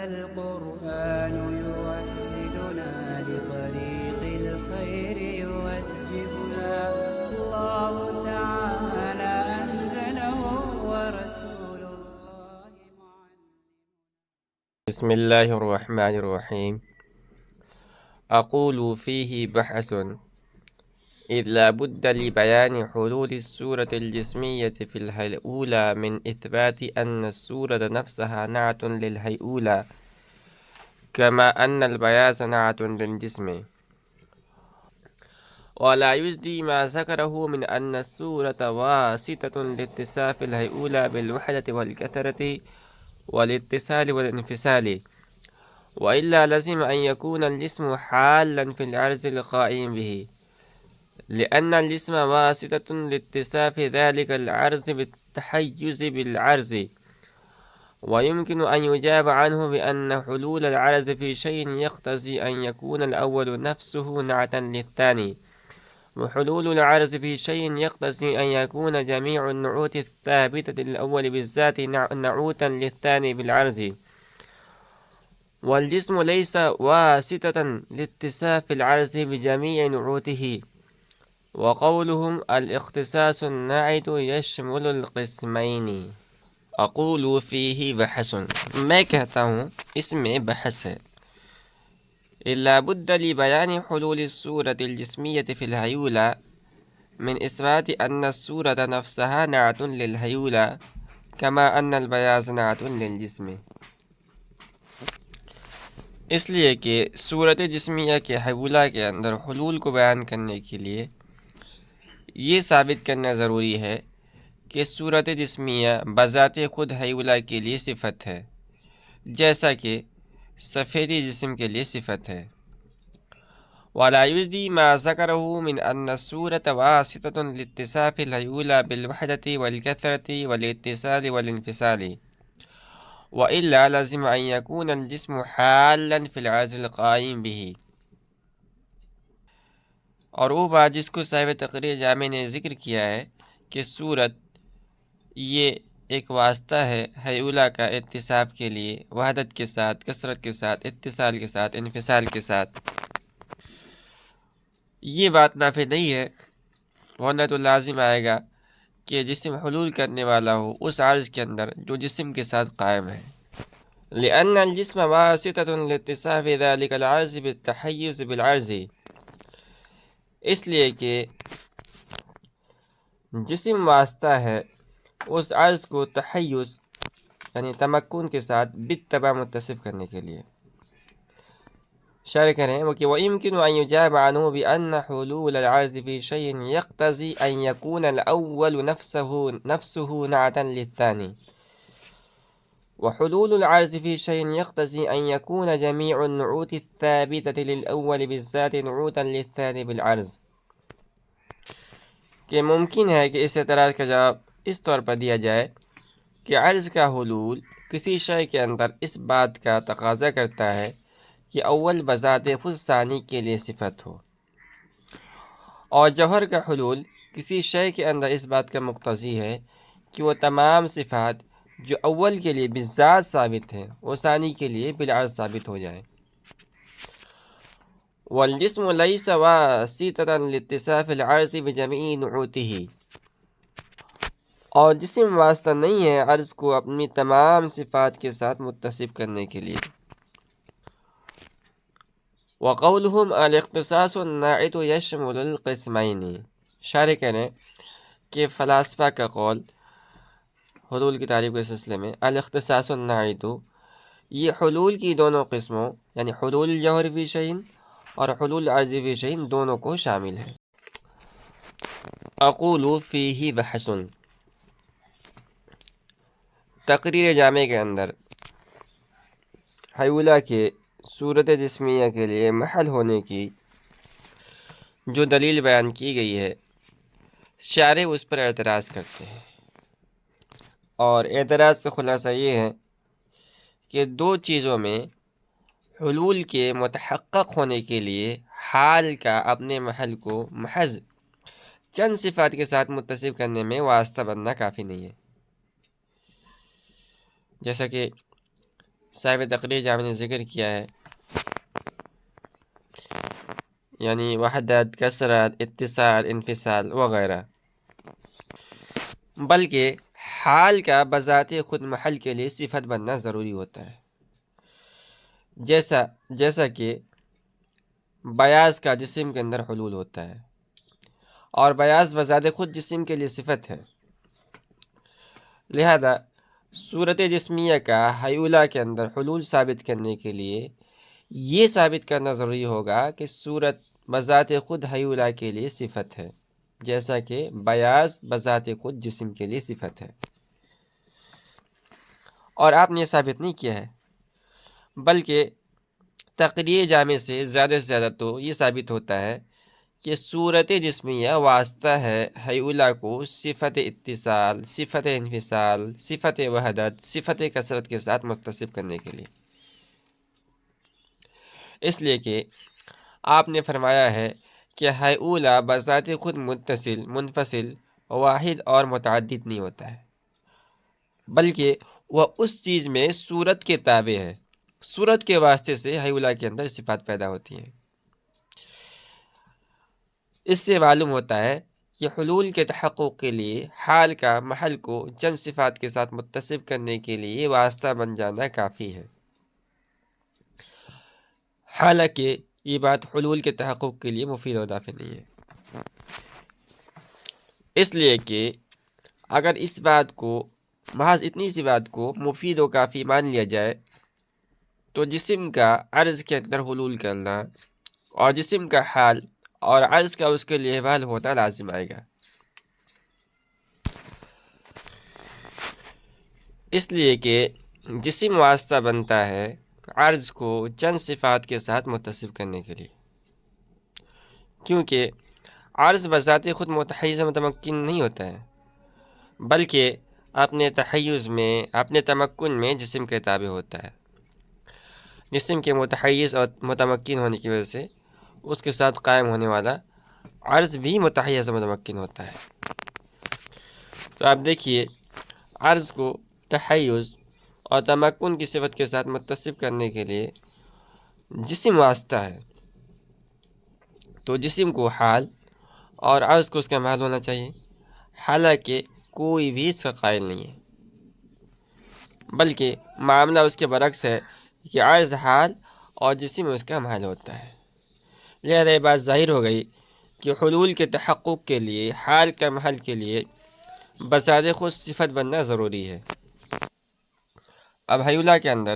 القرآن يوحدنا لطريق الخير يوجهنا الله تعالى أنزله ورسول الله بسم الله الرحمن الرحيم. أقول فيه بحث إذ لا بد لبيان حلول الصورة الجسمية في الهيئة الأولى من إثبات أن الصورة نفسها نعت للهيئة الأولى كما أن البياض نعت للجسم، ولا يجدي ما ذكره من أن الصورة واسطة لاتصاف الهيئة الأولى بالوحدة والكثرة والاتصال والانفصال، وإلا لزم أن يكون الجسم حالا في العرض القائم به، لأن الجسم واسطة لاتصاف ذلك العرض بالتحيز بالعرض. ويمكن أن يجاب عنه بأن حلول العرض في شيء يقتضي أن يكون الأول نفسه نعتا للثاني، وحلول العرض في شيء يقتضي أن يكون جميع النعوت الثابتة للأول بالذات نعوتا للثاني بالعرض. والجسم ليس واسطة لاتصاف العرض بجميع نعوته. وقولهم الاختصاص الناعت يشمل القسمين. اقول فيه بحث، میں کہتا ہوں اس میں بحث ہے. إلا بد لبيان حلول الصورة الجسمية في الهيولى من إثبات أن الصورة نفسها نعت للهيولى كما أن البياض نعت للجسم. اس لیے کہ صورت جسمیہ کے حیولہ کے اندر حلول کو بیان کرنے کے لیے یہ ثابت کرنا ضروری ہے کہ صورت جسمیہ بذات خود حیولہ کے لیے صفت ہے، جیسا کہ سفیدی جسم کے لیے صفت ہے. ولا يجدي ما ذكره من أن الصورة واسطة لاتصاف الهيولى بالوحدة والكثرة والاتصال والانفصال، وإلا لازم أن يكون الجسم حالا في العرض القائم به. اور وہ بات جس کو صاحب تقریر جامع نے ذکر کیا ہے کہ صورت یہ ایک واسطہ ہے حیولہ کا اتصاف کے لیے، وحدت کے ساتھ، کثرت کے ساتھ، اتصال کے ساتھ، انفصال کے ساتھ. یہ بات نافع نہیں ہے، ورنہ تو لازم آئے گا کہ جسم حلول کرنے والا ہو اس عرض کے اندر جو جسم کے ساتھ قائم ہے. لأن الجسم واسطة لاتصاف ذلك العرض بالتحيز بالعرض، اس لیے کہ جسم واسطہ ہے اس عرض کو تحیز یعنی تمکن کے ساتھ بالتبع متصف کرنے کے لیے. شرح کریں کہ وَيُمْكِنُ أَن يُجَابَ عَنْهُ بِأَنَّ حُلُولَ الْعَرْضِ فِي شَيْءٍ يَقْتَضِي أَن يَكُونَ الْأَوَّلُ نَفْسُهُ نَعْتًا لِلثَّانِي، وحلول العرض في شيء يقتضي أن يكون جميع النعوت الثابتة للأول بالذات نعوتا للثاني بالعرض. کہ ممکن ہے کہ اس اعتراض کا جواب اس طور پر دیا جائے کہ عرض کا حلول کسی شے کے اندر اس بات کا تقاضا کرتا ہے کہ اول بذات خود ثانی کے لیے صفت ہو، اور جوہر کا حلول کسی شے کے اندر اس بات کا مقتضی ہے کہ وہ تمام صفات جو اول کے لیے بالذات ثابت ہیں وہ ثانی کے لیے بالعرض ثابت ہو جائیں. والجسم ليس واسطة لاتصاف العرض بجميع نعوته، اور جسم واسطہ نہیں ہے عرض کو اپنی تمام صفات کے ساتھ متصف کرنے کے لیے. وقولهم الاختصاص الناعت يشمل القسمين، شارح کریں کہ فلاسفہ کا قول حلول کی تعریف کے سلسلے میں الاختصاص الناعت یہ حلول کی دونوں قسموں یعنی حلول الجوہر فی شیء اور حلول العرض فی شیء دونوں کو شامل ہے. اقول فیہ بحث، تقریر جامع کے اندر حیولہ کے صورت جسمیہ کے لیے محل ہونے کی جو دلیل بیان کی گئی ہے شارح اس پر اعتراض کرتے ہیں، اور اعتراض کا خلاصہ یہ ہے کہ دو چیزوں میں حلول کے متحقق ہونے کے لیے حال کا اپنے محل کو محض چند صفات کے ساتھ متصف کرنے میں واسطہ بننا کافی نہیں ہے. جیسا کہ صاحب تقریر جامع نے ذکر کیا ہے، یعنی وحدت، کثرت، اتصال، انفصال وغیرہ، بلکہ حال کا بذات خود محل کے لیے صفت بننا ضروری ہوتا ہے، جیسا کہ بیاض کا جسم کے اندر حلول ہوتا ہے، اور بیاض بذات خود جسم کے لیے صفت ہے، لہذا صورت جسمیہ کا حیولہ کے اندر حلول ثابت کرنے کے لیے یہ ثابت کرنا ضروری ہوگا کہ صورت بذات خود حیولہ کے لیے صفت ہے، جیسا کہ بیاض بذات خود جسم کے لیے صفت ہے۔ اور آپ نے یہ ثابت نہیں کیا ہے، بلکہ تقریر جامع سے زیادہ تو یہ ثابت ہوتا ہے کہ صورت جسمیہ واسطہ ہے حیولہ کو صفت اتصال، صفت انفصال، صفت وحدت، صفت کثرت کے ساتھ متصف کرنے کے لیے، اس لیے کہ آپ نے فرمایا ہے کہ حیولہ بذات خود متصل، منفصل، واحد اور متعدد نہیں ہوتا ہے، بلکہ وہ اس چیز میں صورت کے تابع ہے، صورت کے واسطے سے حیولہ کے اندر صفات پیدا ہوتی ہیں۔ اس سے معلوم ہوتا ہے کہ حلول کے تحقق کے لیے حال کا محل کو چند صفات کے ساتھ متصف کرنے کے لیے واسطہ بن جانا کافی ہے، حالانکہ یہ بات حلول کے تحقق کے لیے مفید و نافع نہیں ہے، اس لیے کہ اگر اس بات کو، محض اتنی سی بات کو مفید و کافی مان لیا جائے تو جسم کا عرض کے اندر حلول کرنا اور جسم کا حال اور عرض کا اس کے لیے احوال ہونا لازم آئے گا، اس لیے کہ جسم واسطہ بنتا ہے عرض کو چند صفات کے ساتھ متصف کرنے کے لیے، کیونکہ عرض بذات خود متحیز متمکن نہیں ہوتا ہے، بلکہ اپنے تحیز میں، اپنے تمکن میں جسم کے تابع ہوتا ہے، جسم کے متحیز اور متمکن ہونے کی وجہ سے اس کے ساتھ قائم ہونے والا عرض بھی متحیز و متمکن ہوتا ہے۔ تو آپ دیکھیے، عرض کو تحیز اور تمکن کی صفت کے ساتھ متصف کرنے کے لیے جسم واسطہ ہے، تو جسم کو حال اور عرض کو اس کا محل ہونا چاہیے، حالانکہ کوئی بھی اس کا قائل نہیں ہے، بلکہ معاملہ اس کے برعکس ہے کہ عرض حال اور جسم اس کا محل ہوتا ہے۔ لہذا یہ بات ظاہر ہو گئی کہ حلول کے تحقق کے لیے حال کا محل کے لیے بذات خود صفت بننا ضروری ہے۔ اب حیولہ کے اندر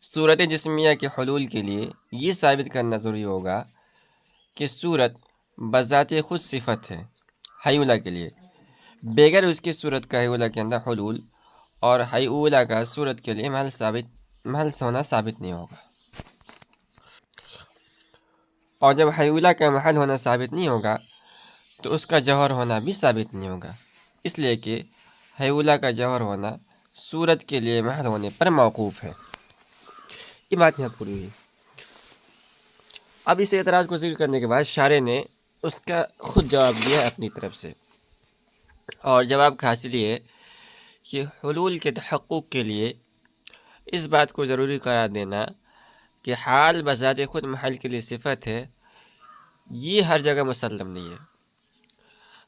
صورت جسمیہ کے حلول کے لیے یہ ثابت کرنا ضروری ہوگا کہ صورت بذات خود صفت ہے حیولہ کے لیے، بغیر اس کی صورت کا حیولہ کے اندر حلول اور حیولہ کا صورت کے لیے محل ہونا ثابت نہیں ہوگا، اور جب حیولہ کا محل ہونا ثابت نہیں ہوگا تو اس کا جوہر ہونا بھی ثابت نہیں ہوگا، اس لیے کہ حیولہ کا جوہر ہونا صورت کے لیے محل ہونے پر موقوف ہے۔ یہ بات یہاں پوری ہوئی۔ اب اس اعتراض کو ذکر کرنے کے بعد شارح نے اس کا خود جواب دیا اپنی طرف سے، اور جواب کا حاصل یہ ہے کہ حلول کے تحقق کے لیے اس بات کو ضروری قرار دینا کہ حال بذات خود محل کے لیے صفت ہے، یہ ہر جگہ مسلم نہیں ہے،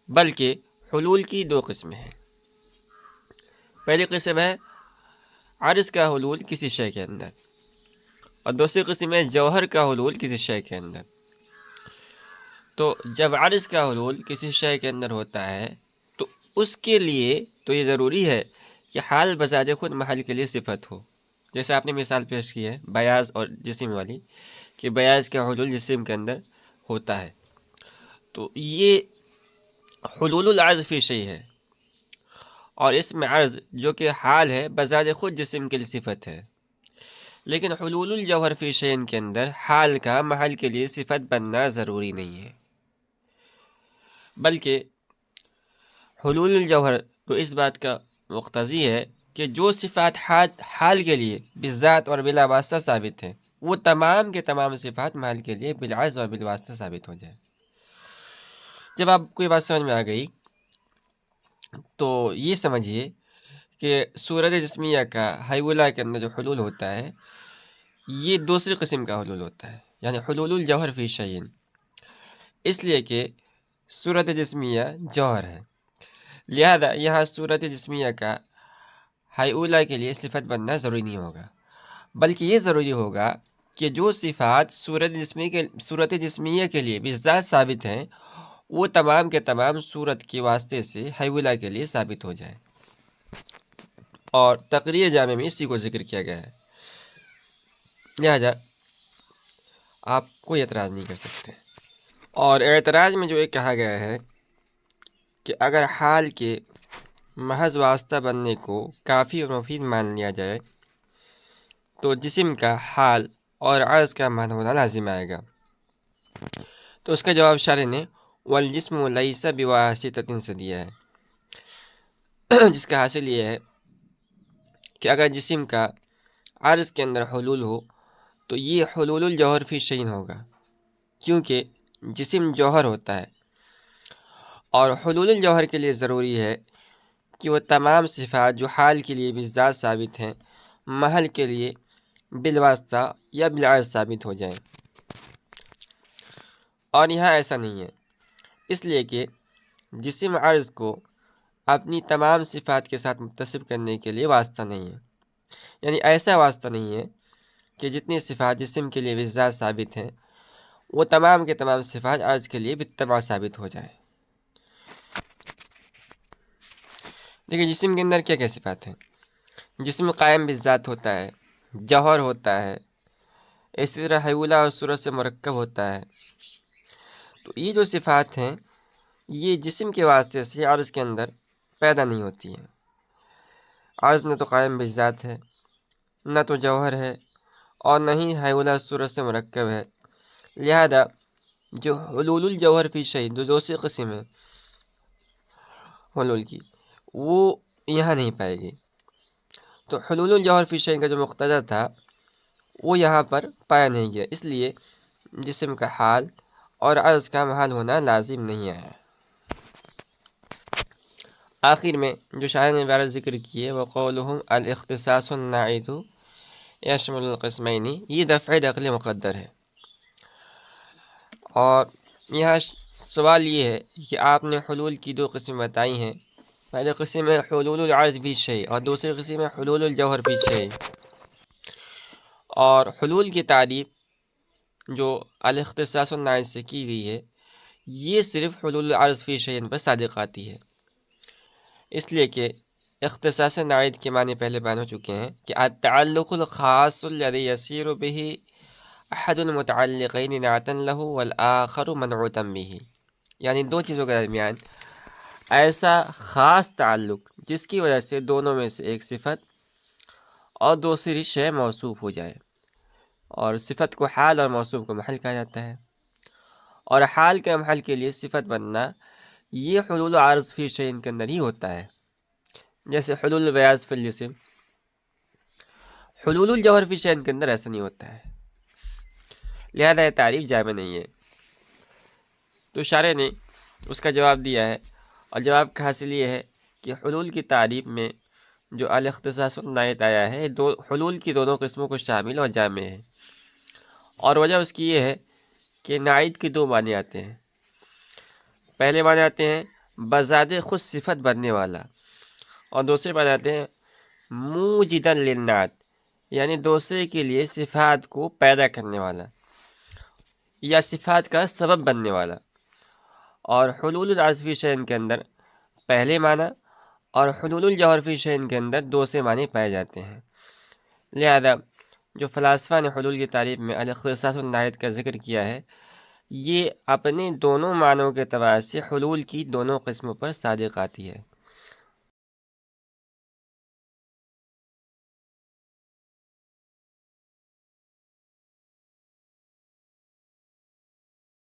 بلکہ حلول کی دو قسمیں ہیں۔ پہلی قسم ہے عرض کا حلول کسی شے کے اندر، اور دوسری قسم ہے جوہر کا حلول کسی شے کے اندر۔ تو جب عرض کا حلول کسی شے کے اندر ہوتا ہے تو اس کے لیے تو یہ ضروری ہے کہ حال بذات خود محل کے لیے صفت ہو، جیسے آپ نے مثال پیش کی ہے بیاض اور جسم والی، کہ بیاض کا حلول جسم کے اندر ہوتا ہے، تو یہ حلول العرض فی شیء ہے، اور اس میں عرض جو کہ حال ہے بذات خود جسم کے لیے صفت ہے، لیکن حلول الجوہر فی شیء کے اندر حال کا محل کے لیے صفت بننا ضروری نہیں ہے، بلکہ حلول الجوہر تو اس بات کا مقتضی ہے کہ جو صفات حال کے لیے بالذات اور بلا واسطہ ثابت ہیں وہ تمام کے تمام صفات محل کے لیے بالعرض اور بالواسطہ ثابت ہو جائے۔ جب آپ کو یہ بات سمجھ میں آ گئی تو یہ سمجھیے کہ صورت جسمیہ کا حیولہ کے اندر جو حلول ہوتا ہے یہ دوسری قسم کا حلول ہوتا ہے، یعنی حلول الجوہر فی شیء، اس لیے کہ صورت جسمیہ جوہر ہے، لہذا یہاں صورت جسمیہ کا حیولہ کے لیے صفت بننا ضروری نہیں ہوگا، بلکہ یہ ضروری ہوگا کہ جو صفات صورت جسمیہ کے لیے بالذات ثابت ہیں وہ تمام کے تمام صورت کے واسطے سے حیولہ کے لیے ثابت ہو جائے، اور تقریر جامع میں اسی کو ذکر کیا گیا ہے، لہذا آپ کوئی اعتراض نہیں کر سکتے۔ اور اعتراض میں جو یہ کہا گیا ہے کہ اگر حال کے محض واسطہ بننے کو کافی اور مفید مان لیا جائے تو جسم کا حال اور عرض کا معنی ہونا لازم آئے گا، تو اس کا جواب شارح نے والجسم لیس بواسطۃ سے دیا ہے، جس کا حاصل یہ ہے کہ اگر جسم کا عرض کے اندر حلول ہو تو یہ حلول الجوہر فی شیء ہوگا، کیونکہ جسم جوہر ہوتا ہے، اور حلول الجوہر کے لیے ضروری ہے کہ وہ تمام صفات جو حال کے لیے بالذات ثابت ہیں محل کے لیے بالواسطہ یا بالعرض ثابت ہو جائیں، اور یہاں ایسا نہیں ہے، اس لیے کہ جسم عرض کو اپنی تمام صفات کے ساتھ متصف کرنے کے لیے واسطہ نہیں ہے، یعنی ایسا واسطہ نہیں ہے کہ جتنی صفات جسم کے لیے بالذات ثابت ہیں وہ تمام کے تمام صفات عرض کے لیے بالتبع ثابت ہو جائیں۔ دیکھیں جسم کے اندر کیا کیا صفات ہیں، جسم قائم بالذات ہوتا ہے، جوہر ہوتا ہے، اسی طرح حیولہ اور صورت سے مرکب ہوتا ہے، تو یہ جو صفات ہیں یہ جسم کے واسطے سے عرض کے اندر پیدا نہیں ہوتی ہیں، عرض نہ تو قائم بالذات ہے، نہ تو جوہر ہے، اور نہ ہی حیولہ صورت سے مرکب ہے، لہذا جو حلول الجوہر فی شیء جو دوسری قسم ہے حلول کی وہ یہاں نہیں پائے گی، تو حلول الجوہر فی شیء کا جو مقتضا تھا وہ یہاں پر پایا نہیں گیا، اس لیے جسم کا حال اور عرض کا محل ہونا لازم نہیں ہے۔ آخر میں جو شاعر نے عبارت ذکر کی ہے وقولہم الاختصاص الناعت یشمل القسمین، یہ دفع عقل مقدر ہے، اور یہاں سوال یہ ہے کہ آپ نے حلول کی دو قسم بتائی ہیں، پہلے قسم ہے حلول العرض فی شیء اور دوسری قسم ہے حلول الجوہر فی شیء، اور حلول کی تعریف جو الاختصاص الناعت سے کی گئی ہے یہ صرف حلول العرض فی شیء پر صادق آتی ہے، اس لیے کہ اختصاص ناعت کے معنی پہلے بیان ہو چکے ہیں کہ التعلق الخاص الذي يصير به احد المتعلقین نعتا له والآخر منعوتا به، یعنی دو چیزوں کے درمیان ایسا خاص تعلق جس کی وجہ سے دونوں میں سے ایک صفت اور دوسری شے موصوف ہو جائے، اور صفت کو حال اور موصوف کو محل کہا جاتا ہے، اور حال کے محل کے لیے صفت بننا یہ حلول عرض فی شیء کے اندر ہی ہوتا ہے، جیسے حلول البیاض فی الجسم، حلول الجوہر فی شیء کے اندر ایسا نہیں ہوتا ہے، لہذا یہ تعریف جامع نہیں ہے۔ تو شارح نے اس کا جواب دیا ہے، اور جواب کا حاصل یہ ہے کہ حلول کی تعریف میں جو الاختصاص الناعت آیا ہے دو حلول کی دونوں قسموں کو شامل اور جامع ہے، اور وجہ اس کی یہ ہے کہ ناعت کے دو معنی آتے ہیں، پہلے معنی آتے ہیں بذات خود صفت بننے والا، اور دوسرے معنی آتے ہیں موجدا للنعت، یعنی دوسرے کے لیے صفات کو پیدا کرنے والا یا صفات کا سبب بننے والا، اور حلول العرض فی شیء کے اندر پہلے معنی اور حلول الجوہر فی شیء کے اندر دوسرے معنی پائے جاتے ہیں، لہذا جو فلاسفہ نے حلول کی تعریف میں الاختصاص الناعت کا ذکر کیا ہے یہ اپنے دونوں معنوں کے اعتبار سے حلول کی دونوں قسموں پر صادق آتی ہے۔